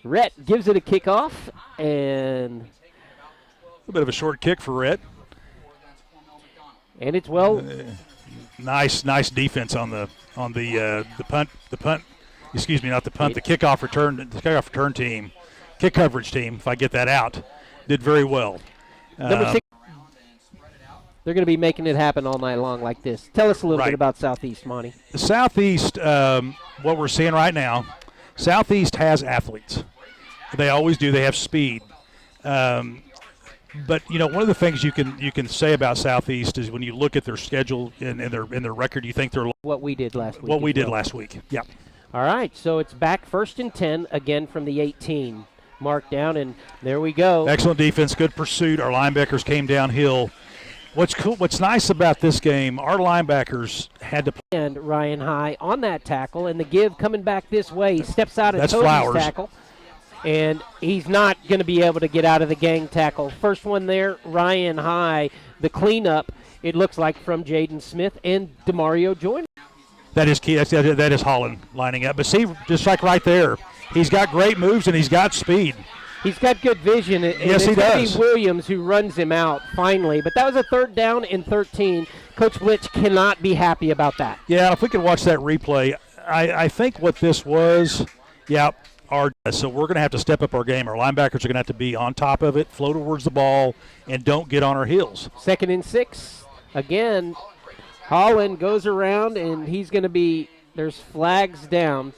Rhett gives it a kickoff, and A bit of a short kick for Rhett. And it's well. Nice defense on the punt. Excuse me, not the punt. The kickoff return team, kick coverage team. If I get that out, did very well. Number 6. They're going to be making it happen all night long like this. Tell us a little bit about Southeast, Monty. The Southeast, what we're seeing right now, Southeast has athletes. They always do. They have speed. But one of the things you can say about Southeast is when you look at their schedule and their record, you think they're what we did last week. What we did last week. Yeah. All right, so it's back 1st and 10 again from the 18. Mark down, and there we go. Excellent defense, good pursuit. Our linebackers came downhill. What's cool? What's nice about this game? Our linebackers had to. And Ryan High on that tackle, and the give coming back this way. He steps out of That's Toby's Flowers. tackle. And he's not going to be able to get out of the gang tackle. First one there, Ryan High. The cleanup, it looks like, from Jaden Smith and DeMario Joyner. That is key. That is Holland lining up. But see, just like right there, he's got great moves and he's got speed. He's got good vision. And yes, he does. It's Williams who runs him out finally. But that was a 3rd down and 13. Coach Blitch cannot be happy about that. Yeah, if we could watch that replay, I think what this was, so we're going to have to step up our game. Our linebackers are going to have to be on top of it, flow towards the ball, and don't get on our heels. 2nd and 6. Again, Holland goes around, and he's going to be – there's flags down.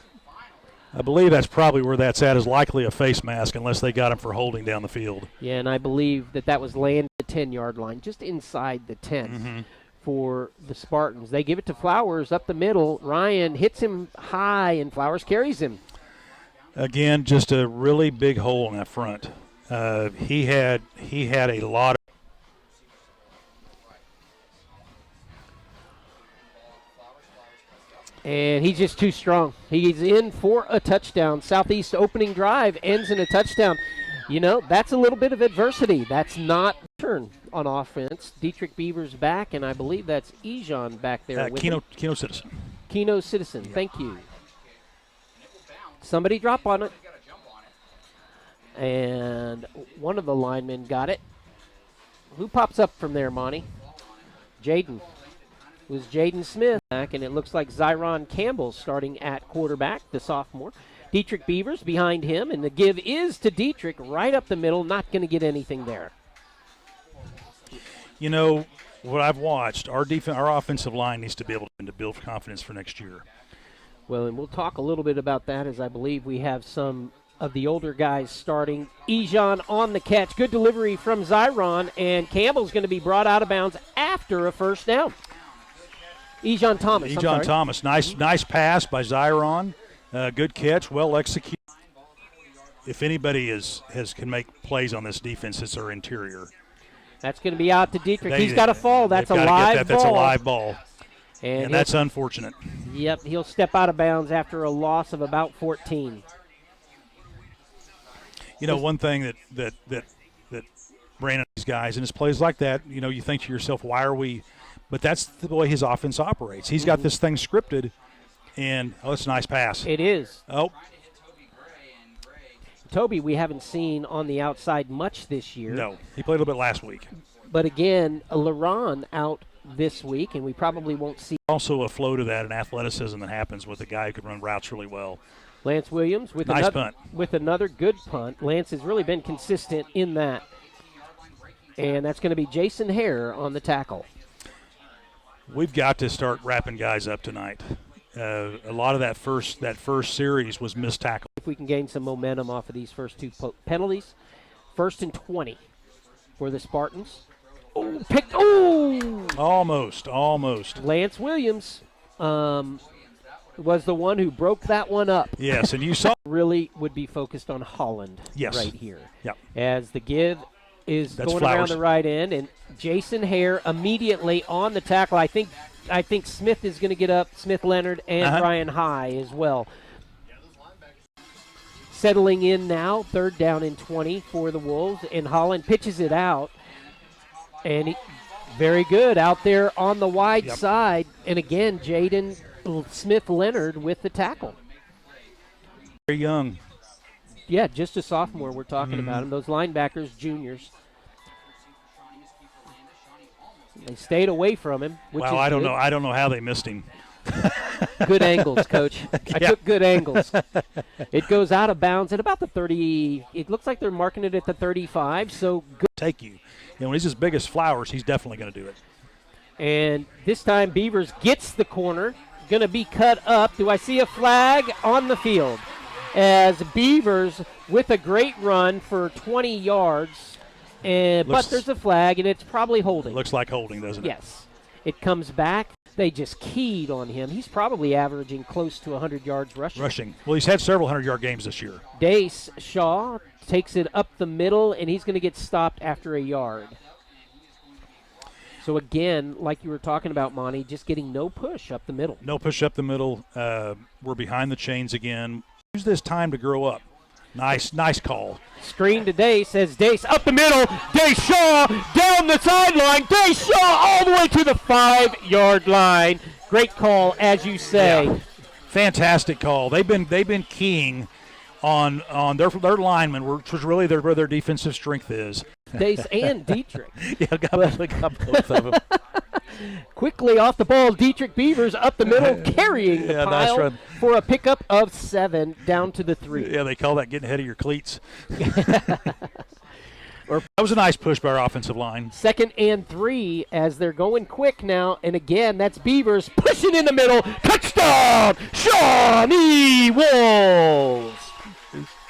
I believe that's probably where that's at, is likely a face mask unless they got him for holding down the field. Yeah, and I believe that was landed at the 10-yard line, just inside the 10 for the Spartans. They give it to Flowers up the middle. Ryan hits him high, and Flowers carries him. Again, just a really big hole in that front. He had a lot of. And he's just too strong. He's in for a touchdown. Southeast opening drive ends in a touchdown. That's a little bit of adversity. That's not turn on offense. Dietrich Beaver's back, and I believe that's Ejon back there with him. Keno Citizen. Keno Citizen, thank you. Somebody drop on it. And one of the linemen got it. Who pops up from there, Monty? Jaden. It was Jaden Smith back, and it looks like Zyron Campbell starting at quarterback, the sophomore. Dietrich Beavers behind him, and the give is to Dietrich right up the middle. Not going to get anything there. What I've watched, our offensive line needs to be able to build confidence for next year. Well, and we'll talk a little bit about that, as I believe we have some of the older guys starting. Ejon on the catch. Good delivery from Zyron, and Campbell's going to be brought out of bounds after a 1st down. Ejon Thomas. Nice pass by Zyron. Good catch, well executed. If anybody can make plays on this defense, it's our interior. That's going to be out to Dietrich. He's got to fall. That's a live ball. That's a live ball. And that's unfortunate. Yep, he'll step out of bounds after a loss of about 14. One thing that Brandon, these guys, and his plays like that, you think to yourself, why are we? But that's the way his offense operates. He's got this thing scripted, and it's a nice pass. It is. Oh. Toby, we haven't seen on the outside much this year. No, he played a little bit last week. But again, LaRon out this week, and we probably won't see. Also a flow to that and athleticism that happens with a guy who can run routes really well. Lance Williams with another good punt. Lance has really been consistent in that. And that's going to be Jason Hare on the tackle. We've got to start wrapping guys up tonight. A lot of that first series was missed tackle. If we can gain some momentum off of these first 2 penalties. 1st and 20 for the Spartans. Almost. Lance Williams was the one who broke that one up. Yes, and you saw. Really would be focused on Holland right here. Yep. As the give is going around the right end, and Jason Hare immediately on the tackle. I think Smith is going to get up, Smith Leonard and Ryan High as well. Settling in now, 3rd down and 20 for the Wolves, and Holland pitches it out. And very good out there on the wide side. And again, Jaden Smith Leonard with the tackle. Very young. Yeah, just a sophomore we're talking about him. Those linebackers, juniors. They stayed away from him, which is I don't good. know. I don't know how they missed him. Good angles, Coach. I Yeah. took good angles. It goes out of bounds at about the 30. It looks like they're marking it at the 35, so good. Take you. When he's as big as Flowers, he's definitely going to do it. And this time Beavers gets the corner. Going to be cut up. Do I see a flag on the field? As Beavers with a great run for 20 yards. But there's a flag, and it's probably holding. Looks like holding, doesn't it? Yes. It comes back. They just keyed on him. He's probably averaging close to 100 yards rushing. Well, he's had several 100-yard games this year. Dace Shaw takes it up the middle, and he's going to get stopped after a yard. So, again, like you were talking about, Monty, just getting no push up the middle. No push up the middle. We're behind the chains again. Use this time to grow up. Nice call. Screen to Dace as Dace up the middle. Dace Shaw down the sideline. Dace Shaw all the way to the 5-yard line. Great call, as you say. Yeah. Fantastic call. They've been keying on their linemen, which was really where their defensive strength is. Dace and Dietrich. Yeah, got both of them. Quickly off the ball, Dietrich Beavers up the middle, carrying the pile for a pickup of 7 down to the 3. Yeah, they call that getting ahead of your cleats. That was a nice push by our offensive line. 2nd and 3 as they're going quick now. And again, that's Beavers pushing in the middle. Touchdown, Shawnee Wolves.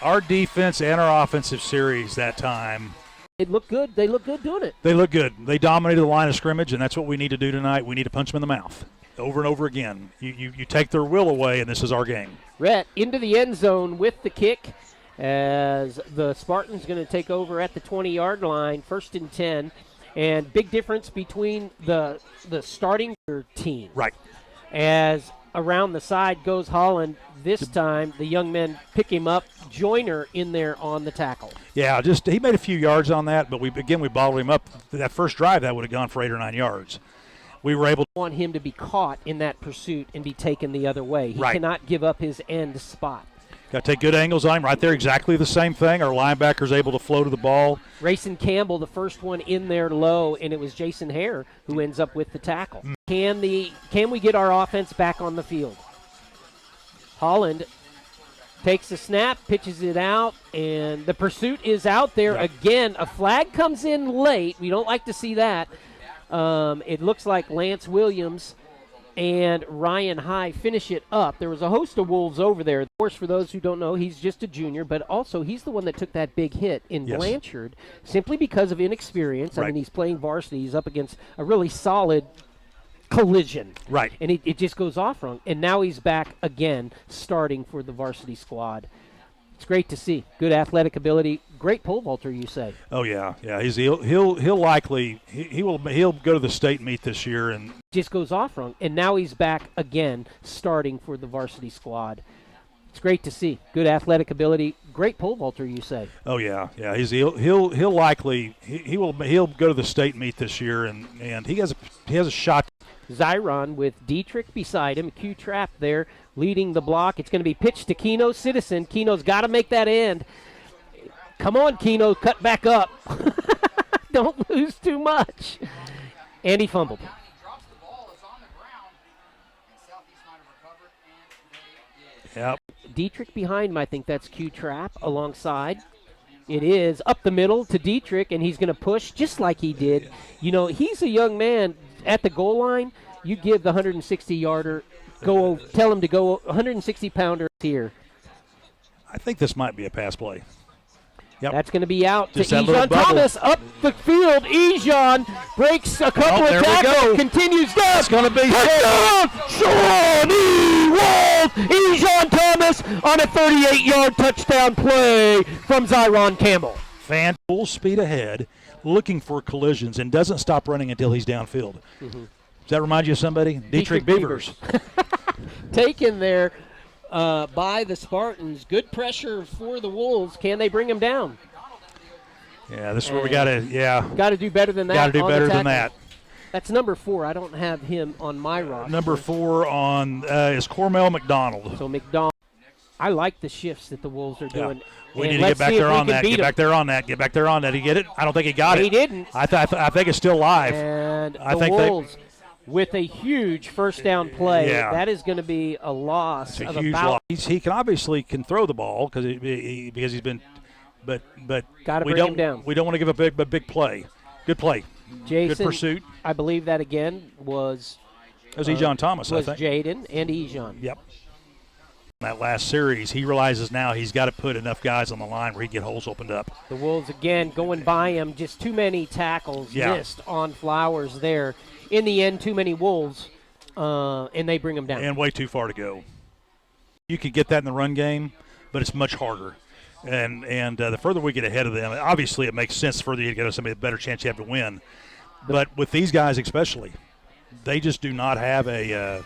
Our defense and our offensive series that time. It looked good. They look good doing it. They look good. They dominated the line of scrimmage, and that's what we need to do tonight. We need to punch them in the mouth over and over again. You take their will away, and this is our game. Rhett into the end zone with the kick as the Spartans going to take over at the 20-yard line, 1st and 10. And big difference between the starting team. Right. As around the side goes Holland. This time the young men pick him up. Joyner in there on the tackle. Yeah, he made a few yards on that, but we bottled him up. That first drive, that would have gone for 8 or 9 yards. We were able to want him to be caught in that pursuit and be taken the other way. He cannot give up his end spot. Got to take good angles on him. Right there, exactly the same thing. Our linebacker's able to flow to the ball. Rayson Campbell, the first one in there low, and it was Jason Hare who ends up with the tackle. Can we get our offense back on the field? Holland takes the snap, pitches it out, and the pursuit is out there. Yep. Again, a flag comes in late. We don't like to see that. It looks like Lance Williams and Ryan High finish it up. There was a host of Wolves over there. Of course, for those who don't know, he's just a junior, but also he's the one that took that big hit in Blanchard simply because of inexperience. I mean, he's playing varsity. He's up against a really solid collision. Right. And it just goes off wrong. And now he's back again starting for the varsity squad. It's great to see. Good athletic ability. Great pole vaulter, you say. Oh yeah. He'll likely he'll go to the state meet this year and just goes off wrong. And now he's back again starting for the varsity squad. It's great to see. Good athletic ability. Great pole vaulter, you say. Oh yeah. He'll likely he'll go to the state meet this year and he has a shot. Zyron with Dietrich beside him. Q-Trap there leading the block. It's going to be pitched to Keno Citizen. Keno's got to make that end. Come on, Keno, cut back up. Don't lose too much. And he fumbled. Yep. Dietrich behind him. I think that's Q-Trap alongside. It is up the middle to Dietrich, and he's going to push just like he did. You know, he's a young man. At the goal line, you give the 160-yarder, tell him to go 160-pounder here. I think this might be a pass play. Yep. That's going to be out just to Ejon Thomas up the field. Ejon breaks a couple of tackles, continues down. It's going to be touchdown, Shawnee Wolves. Ejon Thomas on a 38-yard touchdown play from Zyron Campbell. Fan full speed ahead, looking for collisions, and doesn't stop running until he's downfield. Mm-hmm. Does that remind you of somebody? Dietrich Beavers. Taken there by the Spartans. Good pressure for the Wolves. Can they bring him down? Yeah, this is where we got to, Got to do better than that. Got to do better than that. That's number 4. I don't have him on my roster. Number 4 on is Cormel McDonald. So McDonald. I like the shifts that the Wolves are doing. We And need to get let's back see if there we on can that. beat Get 'em. back there on that. Get back there on that. Did he get it? I don't think he got it. He didn't. I think it's still live. And I the think Wolves with a huge first down play. Yeah. That is going to be a loss It's a of huge about. loss. He can obviously throw the ball because he's been, but Gotta we bring him don't down. we don't want to give a big play. Good play. Jason, Good pursuit. I believe that again was That was Ejon Thomas, I was think. Jaden and Ejon. Yep. That last series, he realizes now he's got to put enough guys on the line where he can get holes opened up. The Wolves again going by him, just too many tackles missed on Flowers there. In the end, too many Wolves, and they bring him down. And way too far to go. You could get that in the run game, but it's much harder. And the further we get ahead of them, obviously it makes sense the further you get somebody, the better chance you have to win. But with these guys especially, they just do not have they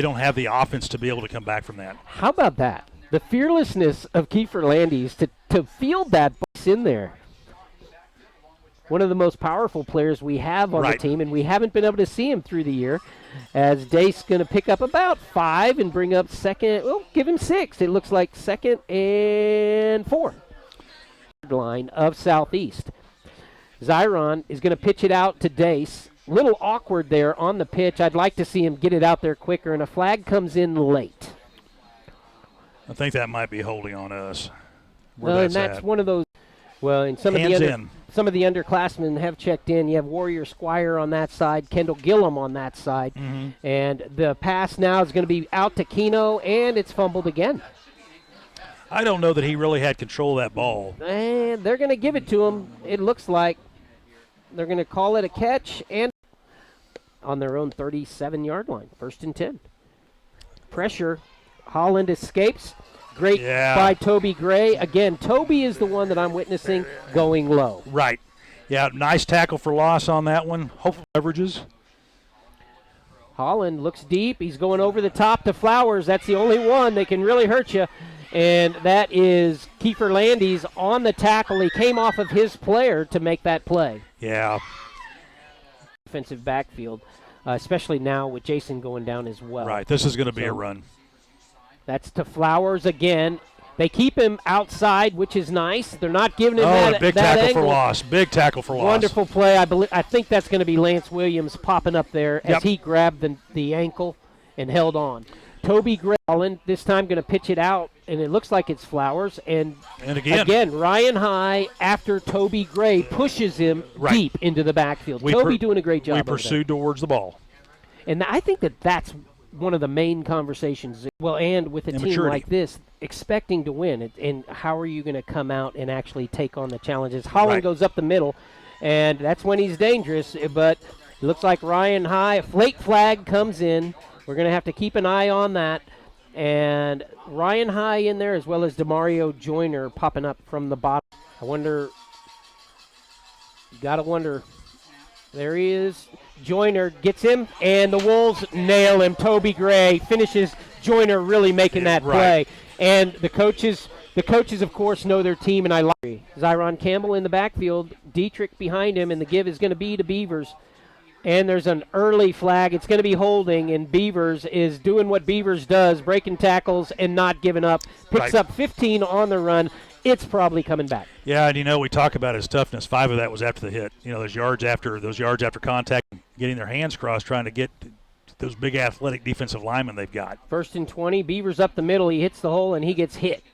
don't have the offense to be able to come back from that. How about that? The fearlessness of Kiefer Landis to field that bus in there. One of the most powerful players we have on the team, and we haven't been able to see him through the year. As Dace going to pick up about 5 and bring up second. Well, give him 6. It looks like 2nd and 4. Line of Southeast. Zyron is going to pitch it out to Dace. Little awkward there on the pitch. I'd like to see him get it out there quicker, and a flag comes in late. I think that might be holding on us. And that's one of those. Well, and some of the underclassmen have checked in. You have Warrior Squire on that side, Kendall Gillum on that side, and the pass now is going to be out to Keno, and it's fumbled again. I don't know that he really had control of that ball. And they're going to give it to him. It looks like they're going to call it a catch, and on their own 37-yard line, 1st and 10. Pressure. Holland escapes. Great by Toby Gray. Again, Toby is the one that I'm witnessing going low. Right. Yeah, nice tackle for loss on that one. Hopeful coverages. Holland looks deep. He's going over the top to Flowers. That's the only one that can really hurt you. And that is Kiefer Landis on the tackle. He came off of his player to make that play. Yeah. Offensive backfield, especially now with Jason going down as well. Right. This is going to be a run. That's to Flowers again. They keep him outside, which is nice. They're not giving him that big that tackle angle. for loss. Big tackle for loss. Wonderful play. I think that's going to be Lance Williams popping up there as he grabbed the ankle and held on. Toby Gray, this time going to pitch it out, and it looks like it's Flowers. And again, Ryan High, after Toby Gray, pushes him deep into the backfield. Toby doing a great job. We pursued towards the ball. And I think that's one of the main conversations. Well, and with a team like this, expecting to win, and how are you going to come out and actually take on the challenges? Holland goes up the middle, and that's when he's dangerous. But it looks like Ryan High, a late flag comes in. We're going to have to keep an eye on that. And Ryan High in there, as well as Demario Joyner popping up from the bottom. I wonder, you got to wonder. There he is. Joyner gets him, and the Wolves nail him. Toby Gray finishes Joyner really making that play. And the coaches, of course, know their team, and I like Zyron Campbell in the backfield, Dietrich behind him, and the give is going to be to Beavers. And there's an early flag. It's going to be holding, and Beavers is doing what Beavers does, breaking tackles and not giving up. Picks up 15 on the run. It's probably coming back. Yeah, and we talk about his toughness. 5 of that was after the hit. Those yards after contact, getting their hands crossed, trying to get those big athletic defensive linemen they've got. 1st and 20. Beavers up the middle. He hits the hole and he gets hit.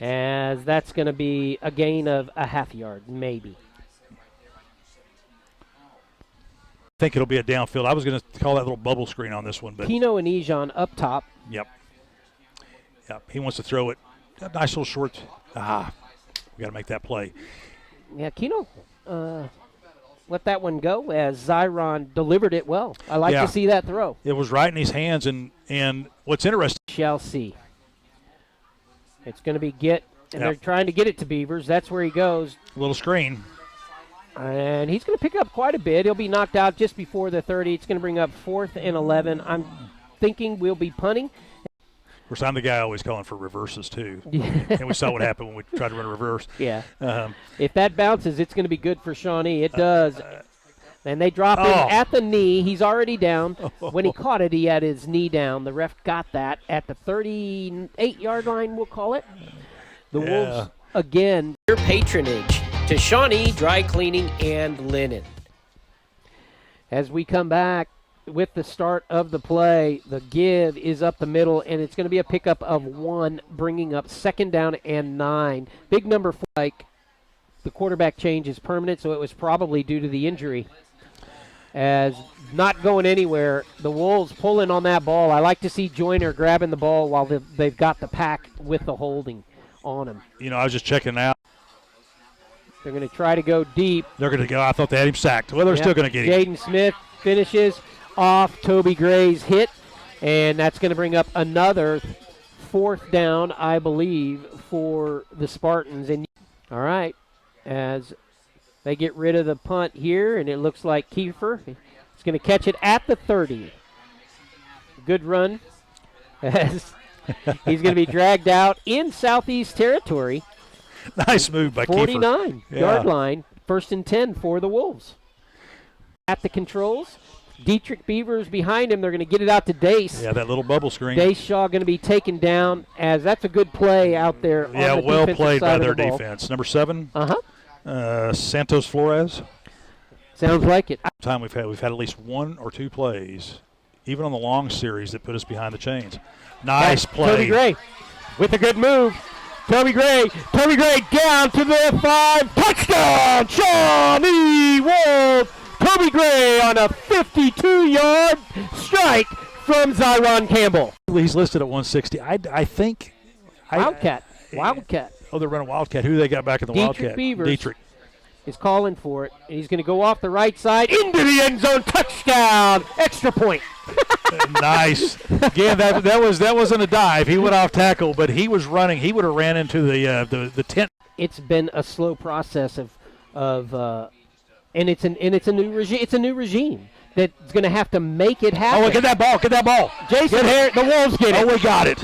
As that's going to be a gain of a half yard, maybe. I think it'll be a downfield. I was going to call that little bubble screen on this one, but Keno and Ejon up top. Yep. He wants to throw it. A nice little short. We got to make that play. Yeah, Keno let that one go as Zyron delivered it well. I like to see that throw. It was right in his hands, and what's interesting. Shall see. It's going to be they're trying to get it to Beavers. That's where he goes. A little screen. And he's going to pick up quite a bit. He'll be knocked out just before the 30. It's going to bring up 4th and 11. I'm thinking we'll be punting. Of course, I'm the guy always calling for reverses, too. And we saw what happened when we tried to run a reverse. Yeah. If that bounces, it's going to be good for Shawnee. It does. And they drop him at the knee. He's already down. When he caught it, he had his knee down. The ref got that at the 38-yard line, we'll call it. The Wolves, again, your patronage to Shawnee Dry Cleaning and Linen. As we come back with the start of the play, the give is up the middle, and it's going to be a pickup of 1, bringing up 2nd down and 9. Big number 4, like the quarterback change is permanent, so it was probably due to the injury. As not going anywhere, the Wolves pulling on that ball. I like to see Joyner grabbing the ball while they've got the pack with the holding on him. You know, I was just checking out. They're going to try to go deep. They're going to go. I thought they had him sacked. Well, they're still going to get him. Jaden Smith finishes off Toby Gray's hit, and that's going to bring up another 4th down, I believe, for the Spartans. And all right, as they get rid of the punt here, and it looks like Kiefer is going to catch it at the 30. Good run, as he's going to be dragged out in Southeast territory. Nice move by Kiefer. 49-yard line, 1st and 10 for the Wolves. At the controls, Dietrich Beavers behind him. They're going to get it out to Dace. Yeah, that little bubble screen. Dace Shaw going to be taken down, as that's a good play out there. Yeah, on the well played by their the defense. Number 7. Uh-huh. Santos Flores. Sounds like it. Time we've had at least 1 or 2 plays, even on the long series, that put us behind the chains. Nice play. Toby Gray with a good move. Toby Gray down to the 5. Touchdown, Shawnee Wolves. Toby Gray on a 52-yard strike from Zyron Campbell. He's listed at 160. I think. Wildcat. Oh, they're running Wildcat. Who they got back in the Wildcat? Beavers Dietrich is calling for it, and he's going to go off the right side into the end zone. Touchdown, extra point. Nice. Again, that wasn't a dive. He went off tackle, but he was running. He would have ran into the tent. It's been a slow process and it's a new regime. It's a new regime that's going to have to make it happen. Oh, get that ball. Jason Hare, the Wolves get it. Oh, we got it.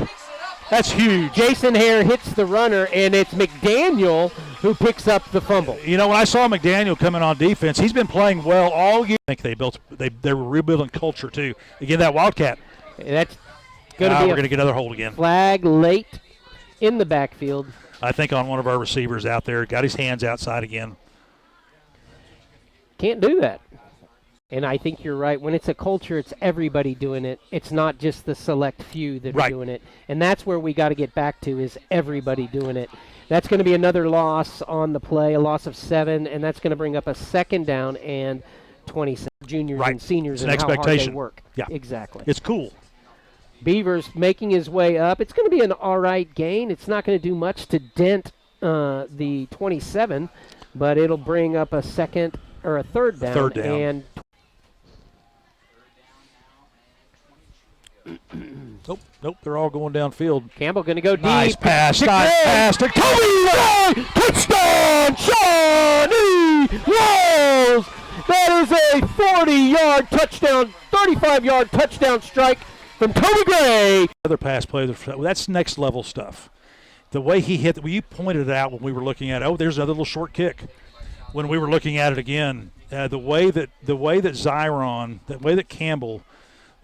That's huge. Jason Hare hits the runner, and it's McDaniel who picks up the fumble. You know, when I saw McDaniel coming on defense, he's been playing well all year. I think they were rebuilding culture too. Again, that Wildcat. That's going to be we're going to get another hold again. Flag late in the backfield. I think on one of our receivers out there, got his hands outside again. Can't do that. And I think you're right. When it's a culture, it's everybody doing it. It's not just the select few that are doing it. And that's where we got to get back to, is everybody doing it. That's going to be another loss on the play, a loss of 7, and that's going to bring up a 2nd down and 27. Juniors and seniors, it's and an how hard they expectation. work. Yeah, exactly. It's cool. Beavers making his way up. It's going to be an all right gain. It's not going to do much to dent the 27, but it'll bring up a 3rd down. And Nope, they're all going downfield. Campbell going to go deep. Nice pass to Toby! Touchdown, Shawnee Wolves! That is a 40-yard touchdown, 35-yard touchdown strike from Toby Gray. Other pass play, that's next level stuff. The way he hit, you pointed it out when we were looking at it. Oh, there's another little short kick. When we were looking at it again, the way that Zyron, the way that Campbell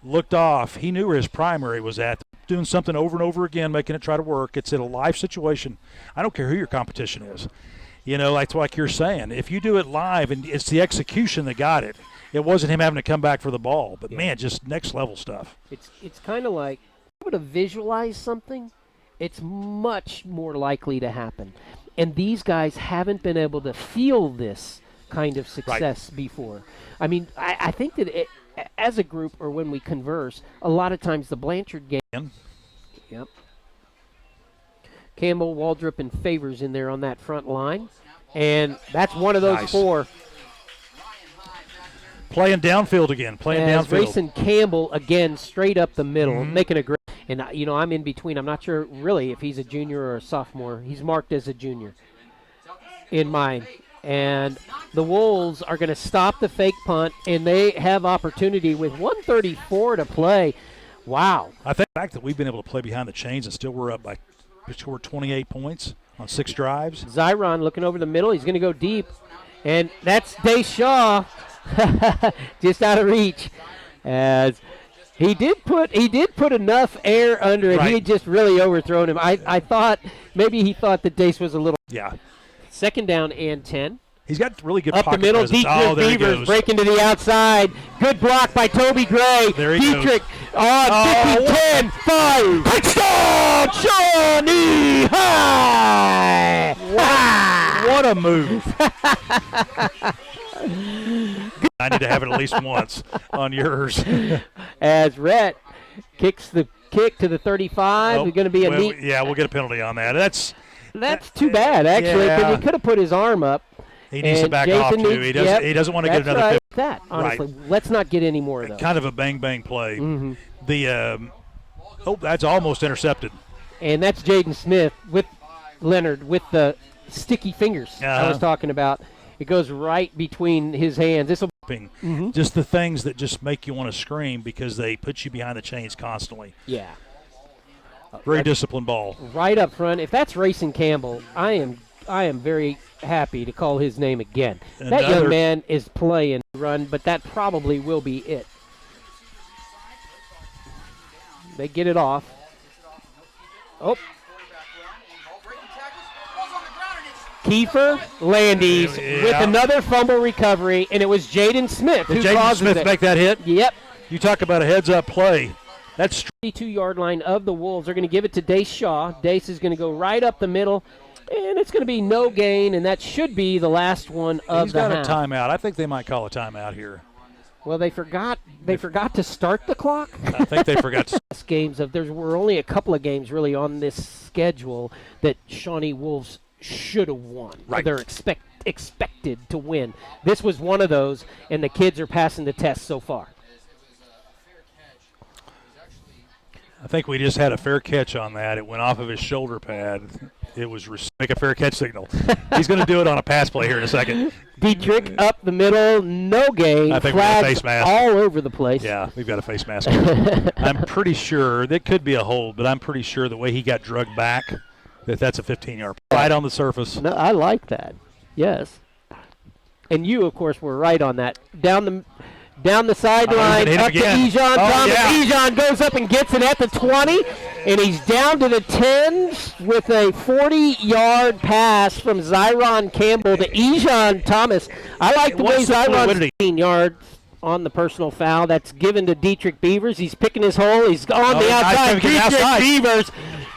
looked off, he knew where his primary was at. Doing something over and over again, making it try to work. It's in a live situation. I don't care who your competition is. You know, that's like you're saying. If you do it live, and it's the execution that got it. It wasn't him having to come back for the ball. But, man, just next level stuff. It's kind of like, if you want to visualize something, it's much more likely to happen. And these guys haven't been able to feel this kind of success before. I mean, I think that as a group, or when we converse, a lot of times the Blanchard game. Yep. Campbell, Waldrop, and Favors in there on that front line. And that's one of those 4. Playing downfield again. Grayson Campbell, again, straight up the middle, making a great. And, you know, I'm in between. I'm not sure really if he's a junior or a sophomore. He's marked as a junior in mine. And the Wolves are going to stop the fake punt, and they have opportunity with 1:34 to play. Wow. I think the fact that we've been able to play behind the chains and still we're up by 28 points on 6 drives. Zyron looking over the middle. He's going to go deep. And that's Dace Shaw just out of reach. As he did put enough air under it. Right. He had just really overthrown him. I thought maybe he thought that Dace was a little. Yeah. Second down and 10. He's got really good Up the pocket middle, presence. Dietrich There he Beavers goes. breaking to the outside. Good block by Toby Gray. There he Dietrich goes. on 50, 10, 5. Touchdown, Shawnee High! What a move. I need to have it at least once on yours. As Rhett kicks the kick to the 35. It's going to be a neat. Yeah, we'll get a penalty on that. That's too bad, actually, because Yeah. he could have put his arm up. He needs to back off, too. He doesn't want to get another right. 50. That, honestly. Right. Let's not get any more of those. Kind of a bang-bang play. Mm-hmm. That's almost intercepted. And that's Jaden Smith with Leonard with the sticky fingers I was talking about. It goes right between his hands. This will Just the things that just make you want to scream because they put you behind the chains constantly. Yeah. Very disciplined ball. Right up front. If that's Racing Campbell, I am very happy to call his name again. That young man is playing run, but that probably will be it. They get it off. Oh. Kiefer Landis with another fumble recovery, and it was Jaden Smith who caused it. Make that hit? Yep. You talk about a heads-up play. That's 32-yard line of the Wolves. They're going to give it to Dace Shaw. Dace is going to go right up the middle, and it's going to be no gain, and that should be the last one of the half. He's got a timeout. I think they might call a timeout here. Well, they forgot to start the clock. I think they forgot to. There were only a couple of games really on this schedule that Shawnee Wolves should have won. Right. They're expected to win. This was one of those, and the kids are passing the test so far. I think we just had a fair catch on that. It went off of his shoulder pad. It was make a fair catch signal. He's going to do it on a pass play here in a second. Dietrich up the middle, no gain. I think we got a face mask all over the place. Yeah, we've got a face mask. I'm pretty sure that could be a hold, but I'm pretty sure the way he got drugged back, that's a 15-yard right on the surface. No, I like that. Yes, and you, of course, were right on that. Down the sideline, up to Ejon Thomas. Yeah. Ejon goes up and gets it at the 20, and he's down to the 10 with a 40-yard pass from Zyron Campbell to Ejon Thomas. I like the way Zyron's 15 yards on the personal foul. That's given to Dietrich Beavers. He's picking his hole. He's on the outside. Dietrich Beavers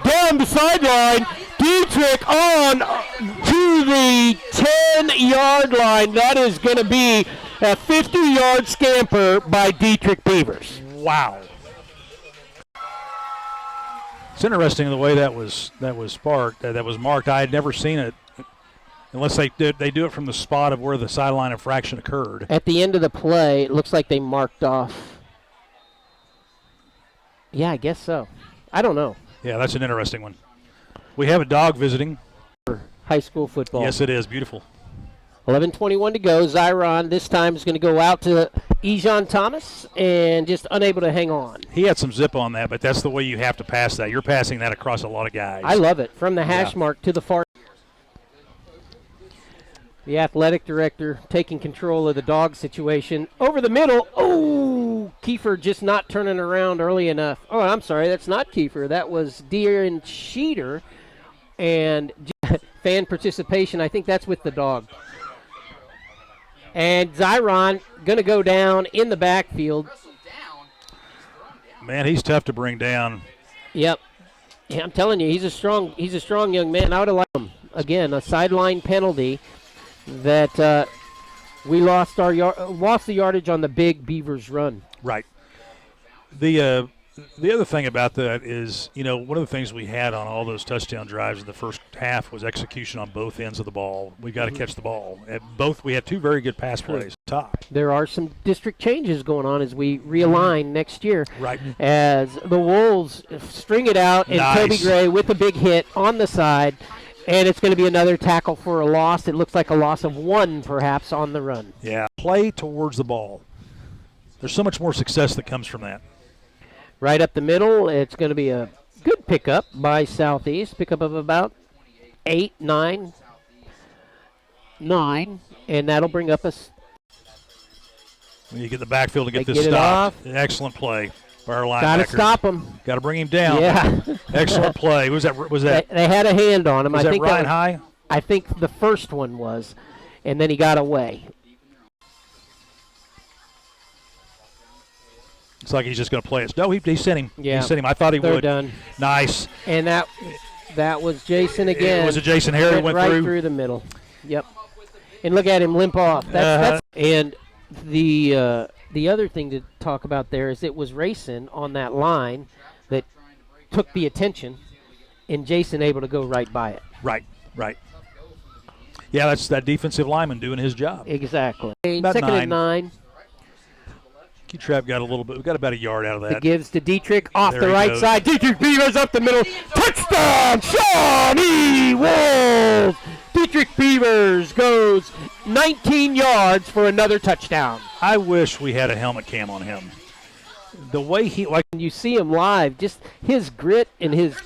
down the sideline. Dietrich on to the 10-yard line. That is going to be a 50-yard scamper by Dietrich Beavers. Wow. It's interesting the way that was sparked. That was marked. I had never seen it unless they do it from the spot of where the sideline infraction occurred. At the end of the play, it looks like they marked off. Yeah, I guess so. I don't know. Yeah, that's an interesting one. We have a dog visiting. High school football. Yes, it is. Beautiful. 11:21 to go. Zyron this time is going to go out to Ejon Thomas and just unable to hang on. He had some zip on that, but that's the way you have to pass that. You're passing that across a lot of guys. I love it. From the hash mark to the far. The athletic director taking control of the dog situation. Over the middle. Oh, Kiefer just not turning around early enough. Oh, I'm sorry. That's not Kiefer. That was De'Aaron Cheater. And fan participation, I think that's with the dog. And Zyron going to go down in the backfield. Man, he's tough to bring down. Yep. Yeah, I'm telling you, he's a strong young man. I would have liked him. Again, a sideline penalty that we lost the yardage on the big Beavers run. Right. The other thing about that is, one of the things we had on all those touchdown drives in the first half was execution on both ends of the ball. We got to catch the ball. We had two very good pass plays. Top. There are some district changes going on as we realign next year. Right. As the Wolves string it out, and Nice. Toby Gray with a big hit on the side, and it's going to be another tackle for a loss. It looks like a loss of one, perhaps, on the run. Yeah. Play towards the ball. There's so much more success that comes from that. Right up the middle, it's going to be a good pickup by Southeast. Pickup of about 9, and that'll bring up us You get the backfield to get They this get it stopped. off. Excellent play by our linebacker. Got to stop him. Got to bring him down. Yeah. Excellent play. Was that? They had a hand on him. Was I that think Ryan High? I think the first one was, and then he got away. It's like he's just going to play it. No, he sent him. Yeah. He sent him. I thought he They're would. done. Nice. And that was Jason again. Was it Jason Harry went right through? through the middle. Yep. And look at him limp off. And the other thing to talk about there is it was Rayson on that line that took the attention, and Jason able to go right by it. Right. Yeah, that's that defensive lineman doing his job. Exactly. About Second and 9. Q-Trap got a little bit. We got about a yard out of that. It gives to Dietrich off There the he right goes. side. Dietrich Beavers up the middle. Touchdown, Shawnee Wolves! Dietrich Beavers goes 19 yards for another touchdown. I wish we had a helmet cam on him. The way he like You see him live, just his grit and his.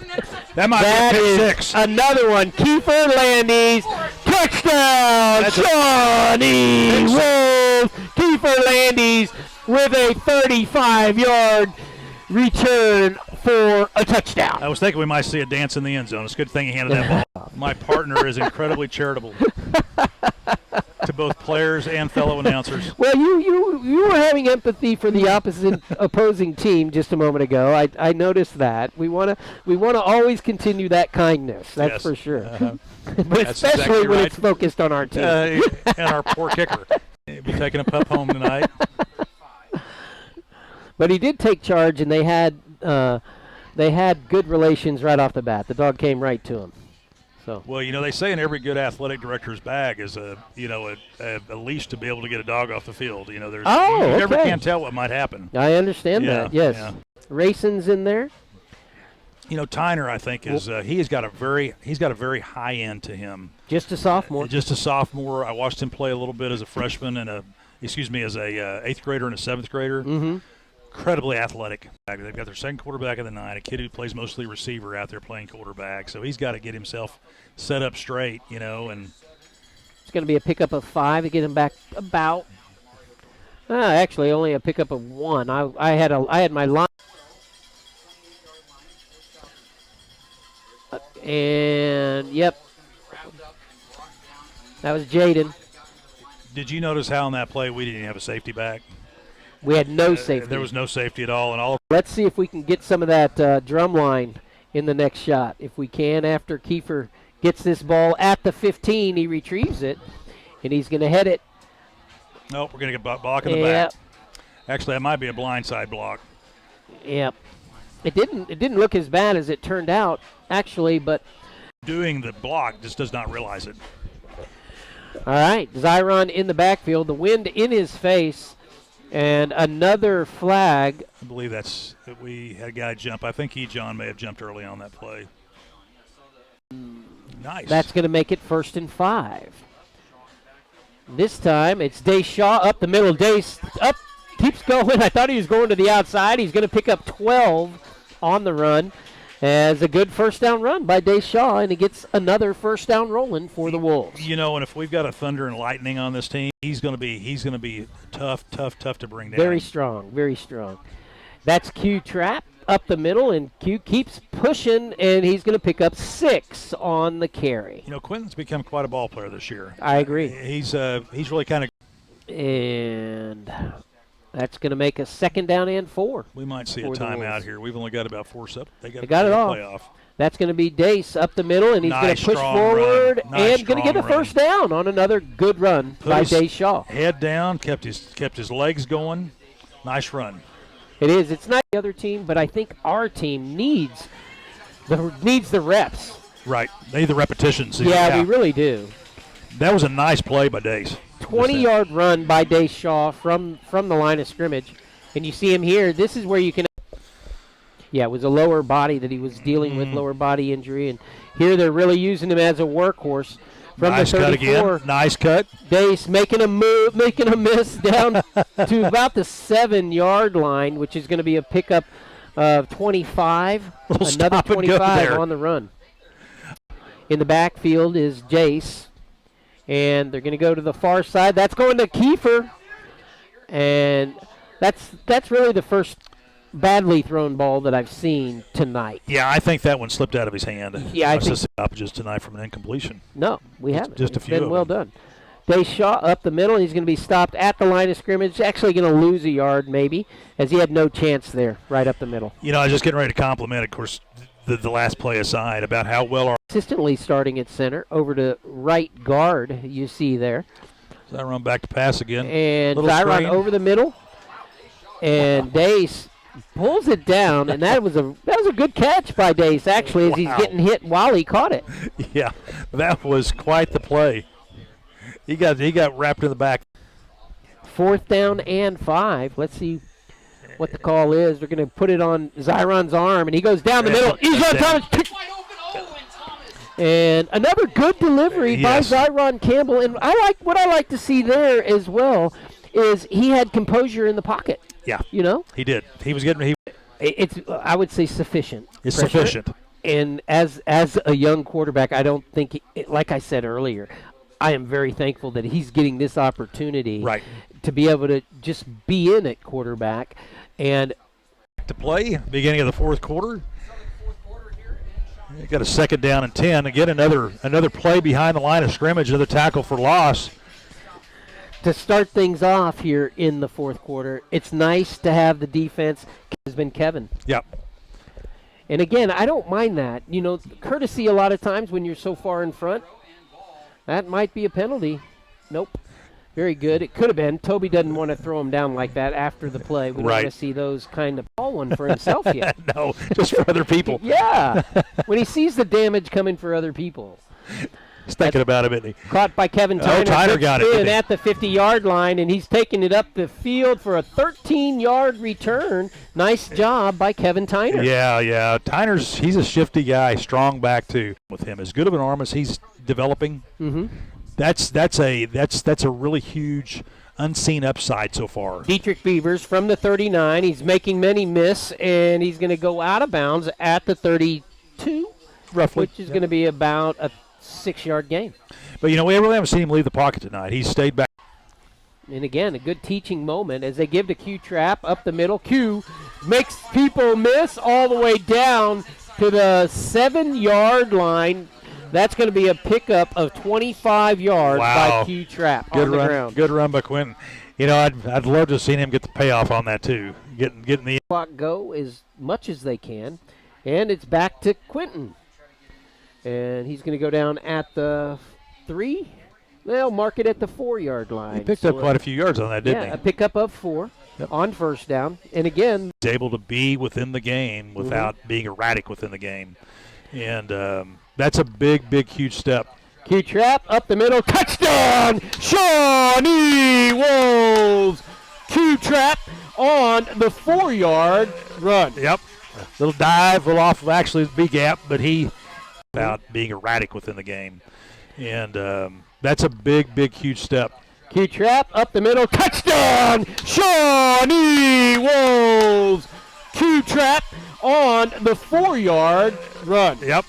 that might That be a is pick 6. another one. Kiefer Landis, touchdown, That's Shawnee Wolves. Kiefer Landis with a 35-yard return for a touchdown. I was thinking we might see a dance in the end zone. It's a good thing he handed that ball. My partner is incredibly charitable to both players and fellow announcers. Well, you were having empathy for the opposing team just a moment ago. I noticed that. We want to always continue that kindness. That's Yes. for sure. But That's especially exactly when right. it's focused on our team. And our poor kicker. He'll be taking a pup home tonight. But he did take charge, and they had good relations right off the bat. The dog came right to him. So. Well, they say in every good athletic director's bag is a leash to be able to get a dog off the field. You never okay. can tell what might happen. I understand that. Yes. Yeah. Rayson's in there. Tyner, I think, is he's got a very high end to him. Just a sophomore. Just a sophomore. I watched him play a little bit as a freshman and as a eighth grader and a seventh grader. Mm-hmm. Incredibly athletic. They've got their second quarterback of the night, a kid who plays mostly receiver out there playing quarterback. So he's got to get himself set up straight, and It's going to be a pickup of 5 to get him back about. Actually, only a pickup of 1. I had my line. And yep, that was Jaden. did you notice how on that play we didn't have a safety back? We had no safety. There was no safety at all, and all. Let's see if we can get some of that drum line in the next shot. If we can, after Kiefer gets this ball at the 15, he retrieves it, and he's going to head it. Nope, we're going to get block in the back. Actually, that might be a blindside block. Yep. It didn't look as bad as it turned out, actually, but. Doing the block just does not realize it. All right, Zyron in the backfield, the wind in his face, and another flag. I believe we had a guy jump. I think John may have jumped early on that play. Nice. That's going to make it 1st and 5. This time it's Shaw up the middle. Up, keeps going. I thought he was going to the outside. He's going to pick up 12 on the run. As a good first down run by Shaw, and he gets another first down rolling for the Wolves. And if we've got a thunder and lightning on this team, he's going to be tough to bring down. Very strong, very strong. That's Q Trap up the middle, and Q keeps pushing, and he's going to pick up 6 on the carry. Quentin's become quite a ball player this year. I agree. He's really kind of. And that's going to make a 2nd down and 4. We might see a timeout here. We've only got about 4 sub. They got it all. Playoff. That's going to be Dace up the middle, and he's going to push forward and going to get a first down on another good run by Shaw. Head down, kept his legs going. Nice run. It is. It's not the other team, but I think our team needs the reps. Right. They need the repetitions. Yeah, we really do. That was a nice play by Dace. 20-yard run by Shaw from the line of scrimmage. And you see him here. This is where you can. Yeah, it was a lower body that he was dealing with, lower body injury. And here they're really using him as a workhorse from nice the 34. Cut again. Nice cut. Dace making a miss down to about the 7-yard line, which is going to be a pickup of 25. Another 25 on the run. In the backfield is Jace. And they're going to go to the far side. That's going to Kiefer. And that's really the first badly thrown ball that I've seen tonight. Yeah, I think that one slipped out of his hand. Yeah, I think stoppages tonight from an incompletion. No, we haven't. Just a It's few. been well done. Shaw up the middle. He's going to be stopped at the line of scrimmage. Actually going to lose a yard maybe, as he had no chance there, right up the middle. You know, I was just getting ready to compliment, of course, the last play aside, about how well our Consistently starting at center, over to right guard, you see there. I run back to pass again. And Little Zyron screen. over the middle. And Dace pulls it down, and that was a good catch by Dace, actually, as he's Wow. getting hit while he caught it. Yeah, that was quite the play. He got wrapped in the back. 4th down and 5. Let's see what the call is. They're going to put it on Zyron's arm, and he goes down the middle. Ejon Thomas. And another good delivery by Zyron Campbell. And what I like to see there as well is he had composure in the pocket. Yeah. You know? He did. He was getting It's I would say sufficient. It's pressure. sufficient. And as a young quarterback, I don't think, like I said earlier, I am very thankful that he's getting this opportunity to be able to just be in at quarterback. And to play, beginning of the fourth quarter. Got a 2nd down and 10. Again, another play behind the line of scrimmage, another tackle for loss. To start things off here in the fourth quarter, it's nice to have the defense has been Kevin. Yep. And again, I don't mind that. You know, courtesy a lot of times when you're so far in front, that might be a penalty. Nope. Very good. It could have been. Toby doesn't want to throw him down like that after the play. We don't want to see those kind of call one for himself yet. No, just for other people. Yeah. When he sees the damage coming for other people. He's thinking about it, isn't he? Caught by Kevin Tyner. Tyner got it. At the 50-yard line, and he's taking it up the field for a 13-yard return. Nice job by Kevin Tyner. Yeah. He's a shifty guy, strong back too. With him, as good of an arm as he's developing. Mm-hmm. That's a really huge unseen upside so far. Dietrich Beavers from the 39. He's making many miss, and he's going to go out of bounds at the 32, roughly, which is going to be about a 6-yard gain. But, you know, we really haven't seen him leave the pocket tonight. He's stayed back. And, again, a good teaching moment as they give to Q-Trap up the middle. Q makes people miss all the way down to the 7-yard line. That's going to be a pickup of 25 yards by Q-Trap on the ground. Good run by Quentin. You know, I'd love to have seen him get the payoff on that, too. Getting the clock go as much as they can. And it's back to Quentin. And he's going to go down at the 3. They'll mark it at the 4-yard line. He picked up quite a few yards on that, didn't he? Yeah, a pickup of 4 on 1st down. And again, he's able to be within the game without being erratic within the game. And that's a big, huge step. Q-Trap up the middle. Touchdown! Shawnee Wolves! Q-Trap on the 4-yard run. Yep. Little dive, little off of actually the B gap, but he about being erratic within the game. And that's a big, huge step. Q-Trap up the middle. Touchdown! Shawnee Wolves! Q-Trap on the 4-yard run. Yep.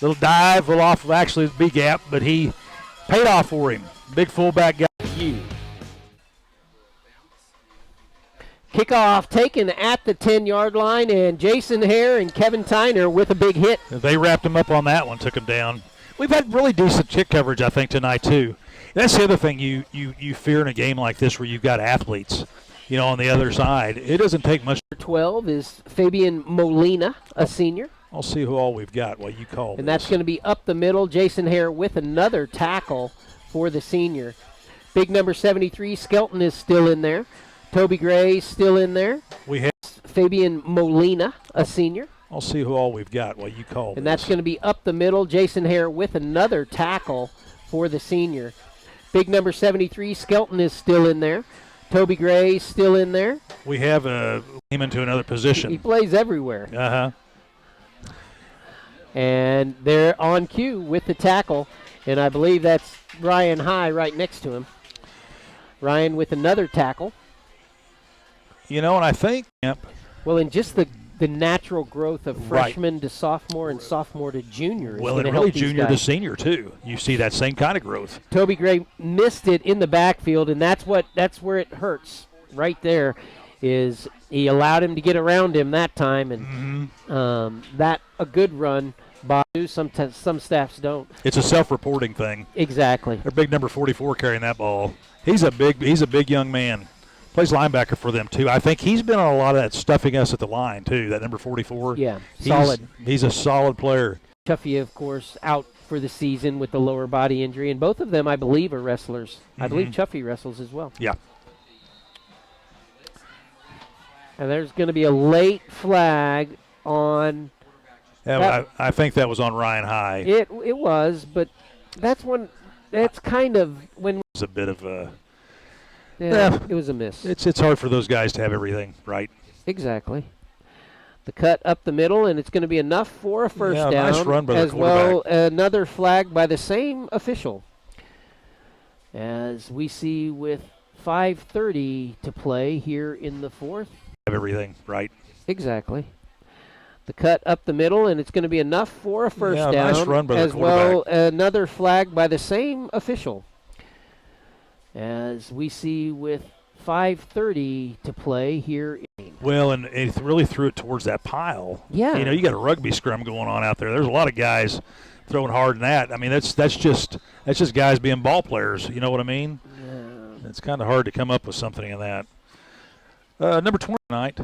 Little dive, little off of actually the B gap, but he paid off for him. Big fullback guy. Kickoff taken at the 10-yard line, and Jason Hare and Kevin Tyner with a big hit. They wrapped him up on that one, took him down. We've had really decent kick coverage, I think, tonight, too. That's the other thing you fear in a game like this where you've got athletes, you know, on the other side. It doesn't take much. 12 is Fabian Molina, a senior. I'll see who all we've got while you call. And that's going to be up the middle. Jason Hare with another tackle for the senior. Big number 73, Skelton is still in there. Toby Gray still in there. We have Fabian Molina, a senior. I'll see who all we've got while you call. And that's going to be up the middle. Jason Hare with another tackle for the senior. Big number 73, Skelton is still in there. Toby Gray still in there. We have him into another position. He plays everywhere. Uh-huh. And they're on cue with the tackle. And I believe that's Ryan High right next to him. Ryan with another tackle. You know, and I think, well, in just the natural growth of freshman to sophomore and sophomore to junior. Well, and really junior to senior, too. You see that same kind of growth. Toby Gray missed it in the backfield, and that's where it hurts. right there is he allowed him to get around him that time, and that a good run by some staffs don't. It's a self-reporting thing. Exactly. Their big number 44 carrying that ball. He's a big young man. Plays linebacker for them too. I think he's been on a lot of that stuffing us at the line too. That number 44. Yeah, solid. He's a solid player. Chuffy, of course, out for the season with the lower body injury, and both of them, I believe, are wrestlers. I believe Chuffy wrestles as well. Yeah. And there's going to be a late flag on. Yeah, I think that was on Ryan High. It was, but that's kind of when. It was a bit of a. Yeah, it was a miss. It's hard for those guys to have everything right. Exactly. The cut up the middle, and it's going to be enough for a first down. Nice run by the as quarterback. well, another flag by the same official. As we see with 5:30 to play here in the fourth. Have everything right. Exactly. The cut up the middle, and it's going to be enough for a first down. Nice run by the as quarterback. well, another flag by the same official. As we see with 5:30 to play here. Well, and it really threw it towards that pile. Yeah. You got a rugby scrum going on out there. There's a lot of guys throwing hard in that. I mean, that's just guys being ball players. You know what I mean? Yeah. It's kind of hard to come up with something in that. Number 20 tonight.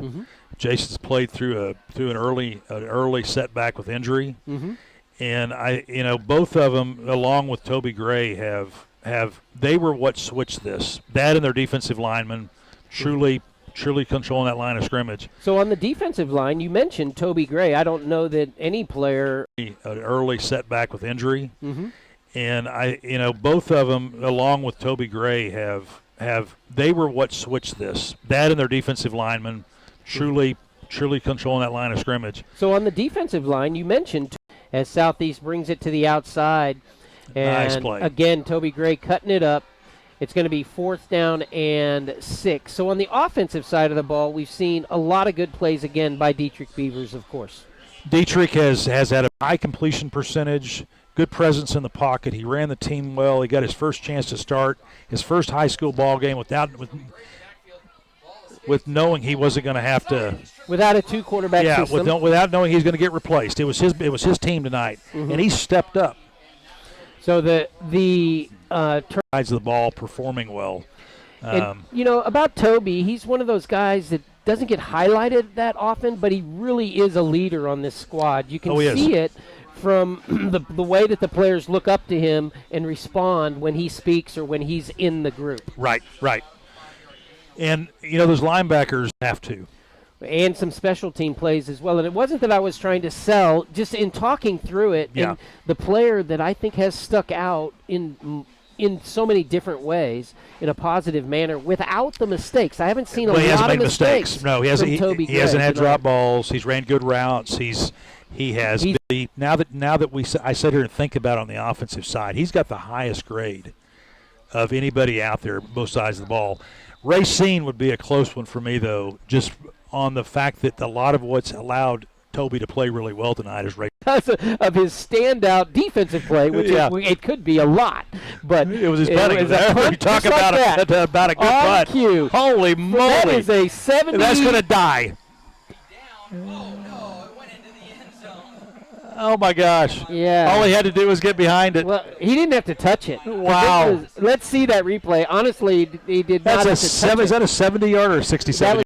Jason's played through an early setback with injury, and both of them, along with Toby Gray, they were what switched this. That and their defensive linemen truly controlling that line of scrimmage. So on the defensive line, you mentioned Toby Gray. I don't know that any player. An early setback with injury, and both of them, along with Toby Gray, they were what switched this. That and their defensive linemen truly controlling that line of scrimmage. So on the defensive line, you mentioned as Southeast brings it to the outside. And nice play. Again, Toby Gray cutting it up. It's going to be 4th down and 6. So on the offensive side of the ball, we've seen a lot of good plays again by Dietrich Beavers, of course. Dietrich has had a high completion percentage, good presence in the pocket. He ran the team well. He got his first chance to start his first high school ball game with knowing he wasn't going to have to. Without a 2-quarterback system. Yeah, without knowing he's going to get replaced. It was his team tonight, and he stepped up. So the sides of the ball performing well. And, about Toby, he's one of those guys that doesn't get highlighted that often, but he really is a leader on this squad. You can see it from the way that the players look up to him and respond when he speaks or when he's in the group. Right. And, those linebackers have to. And some special team plays as well. And it wasn't that I was trying to sell, just in talking through it. Yeah. And the player that I think has stuck out in so many different ways in a positive manner without the mistakes. I haven't seen a lot of mistakes. No, he hasn't. He hasn't had drop balls. He's ran good routes. I sit here and think about it on the offensive side. He's got the highest grade of anybody out there, both sides of the ball. Racine would be a close one for me, though, just on the fact that a lot of what's allowed Toby to play really well tonight is Racine. Because of his standout defensive play, which it could be a lot, but it was his putting. You talk about a good putt. Cue. Holy moly! That is a 70. That's going to die. Oh my gosh! Yeah. All he had to do was get behind it. Well, he didn't have to touch it. Wow. Let's see that replay. Honestly, he did not have to touch it. Is that a 70-yard or a 67?